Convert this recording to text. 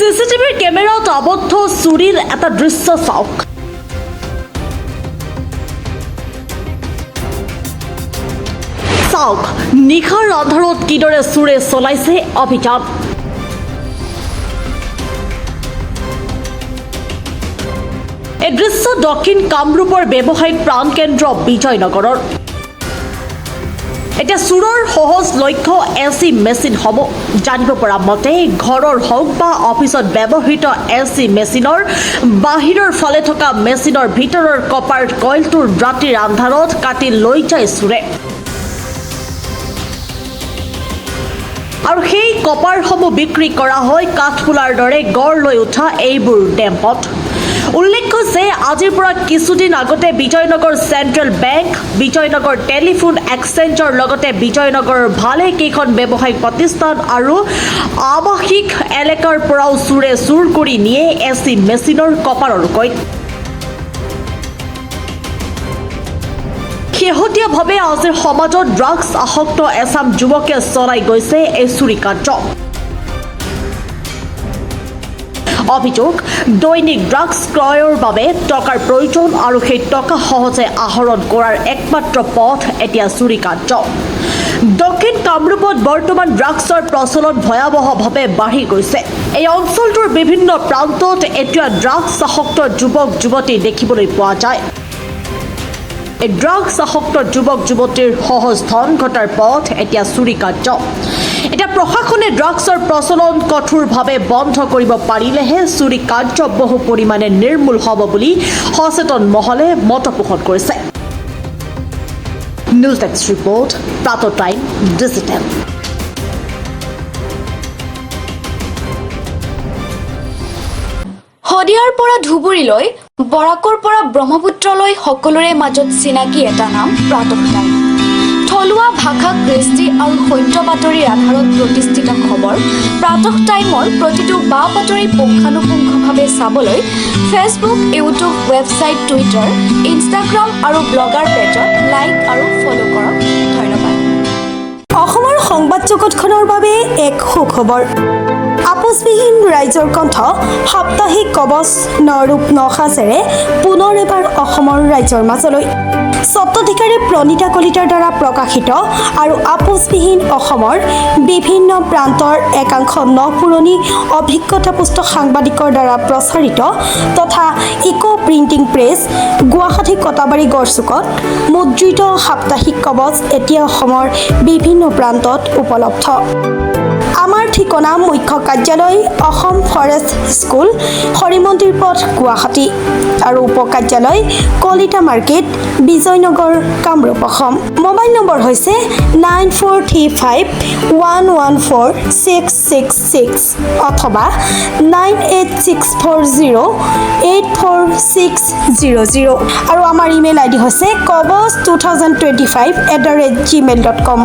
চিচিটিভিৰ কেমেৰাত আবদ্ধ চুৰিৰ এটা দৃশ্য চাওক। চাওক নিশাৰ আন্ধাৰত কিদৰে চুৰে চলাইছে অভিযান। এই দৃশ্য দক্ষিণ কামৰূপৰ ব্যৱসায়িক প্ৰাণকেন্দ্ৰ বিজয়নগৰৰ। এতিয়া চুৰৰ সহজ লক্ষ্য এচি মেচিনসমূহ। জানিব পৰা মতে ঘৰৰ হওক বা অফিচত ব্যৱহৃত এচি মেচিনৰ বাহিৰৰ ফালে থকা মেচিনৰ ভিতৰৰ কপাৰ কইলটোৰ ৰাতিৰ আন্ধাৰত কাটি লৈ যায় চুৰে। আৰু সেই কপাৰসমূহ বিক্ৰী কৰা হয় কাঠফুলাৰ দৰে গড় লৈ উঠা এইবোৰ ডেম্পত। উল্লেখ্য যে আজিৰ পৰা কিছুদিন আগতে Vijaynagar central bank, Vijaynagar telephone এক্সচেঞ্জৰ লগতে বিজয়নগৰৰ ভালে কেইখন ব্যৱসায়িক প্ৰতিষ্ঠান আৰু আৱাসিক এলেকাৰ পৰাও চুৰে চুৰ কৰি নিয়ে এচি মেচিনৰ কপাৰৰ কইল। শেহতীয়াভাৱে আজিৰ সমাজত ড্ৰাগছ আসক্ত এচাম যুৱকে চলাই গৈছে এই চুৰি কাৰ্য। অভিযোগ, দৈনিক ড্ৰাগছ ক্ৰয়ৰ বাবে টকাৰ প্ৰয়োজন আৰু সেই টকা সহজে আহৰণ কৰাৰ একমাত্ৰ পথ এতিয়া চুৰি কাৰ্য। দক্ষিণ কামৰূপত বৰ্তমান ড্ৰাগছৰ প্ৰচলন ভয়াৱহভাৱে বাঢ়ি গৈছে। এই অঞ্চলটোৰ বিভিন্ন প্ৰান্তত এতিয়া ড্ৰাগছ আসক্ত যুৱক যুৱতী দেখিবলৈ পোৱা যায়। এই ড্ৰাগছ আসক্ত যুৱক যুৱতীৰ সহজ ধন ঘটাৰ পথ এতিয়া চুৰি কাৰ্য। এতিয়া প্ৰশাসনে ড্ৰাগছৰ প্ৰচলন কঠোৰভাৱে বন্ধ কৰিব পাৰিলেহে চুৰি কাৰ্য বহু পৰিমাণে নিৰ্মূল হ'ব বুলি সচেতন মহলে মত পোষণ কৰিছে। নিউজ ডেস্ক ৰিপৰ্ট, প্ৰাতঃ টাইম ডিজিটেল। শদিয়াৰ পৰা ধুবুৰীলৈ, বৰাকৰ পৰা ব্ৰহ্মপুত্ৰলৈ সকলোৰে মাজত চিনাকি এটা নাম প্ৰাতঃ টাইম। থলুৱা ভাষা, কৃষ্টি আৰু সত্য বাতৰিৰ আধাৰত প্ৰতিষ্ঠিত খবৰ প্ৰাতঃ টাইমৰ প্ৰতিটো বা বাতৰি পুংখানুপুংখভাৱে চাবলৈ Facebook, YouTube, website, Twitter, Instagram আৰু ব্লগাৰ পেজত লাইক আৰু ফ'ল' কৰক। ধন্যবাদ। অসমৰ সংবাদ জগতখনৰ বাবে এক সুখবৰ। আপোচবিহীন ৰাইজৰ কণ্ঠ সাপ্তাহিক কবচ নৰূপ নসাজেৰে পুনৰ এবাৰ অসমৰ ৰাইজৰ মাজলৈ। স্বত্বাধিকাৰী প্ৰণীতা কলিতাৰ দ্বাৰা প্ৰকাশিত আৰু আপোচবিহীন অসমৰ বিভিন্ন প্ৰান্তৰ একাংশ নপুৰণি অভিজ্ঞতাপুষ্ট সাংবাদিকৰ দ্বাৰা প্ৰচাৰিত তথা eco printing press, Guwahati Katabari গড়চুকত মুদ্ৰিত সাপ্তাহিক কবচ এতিয়া অসমৰ বিভিন্ন প্ৰান্তত উপলব্ধ। আমাৰ ঠিকনা মুখ্য কাৰ্যালয় অসম ফৰেষ্ট স্কুল, হৰিমন্দিৰ পথ, গুৱাহাটী আৰু উপ কাৰ্যালয় Kalita market, Bijaynagar, Kamrup, Assam. Mobile number হৈছে 9435114666 অথবা 9864084600 আৰু আমাৰ ইমেইল আইডি হৈছে kobos2025@gmail.com।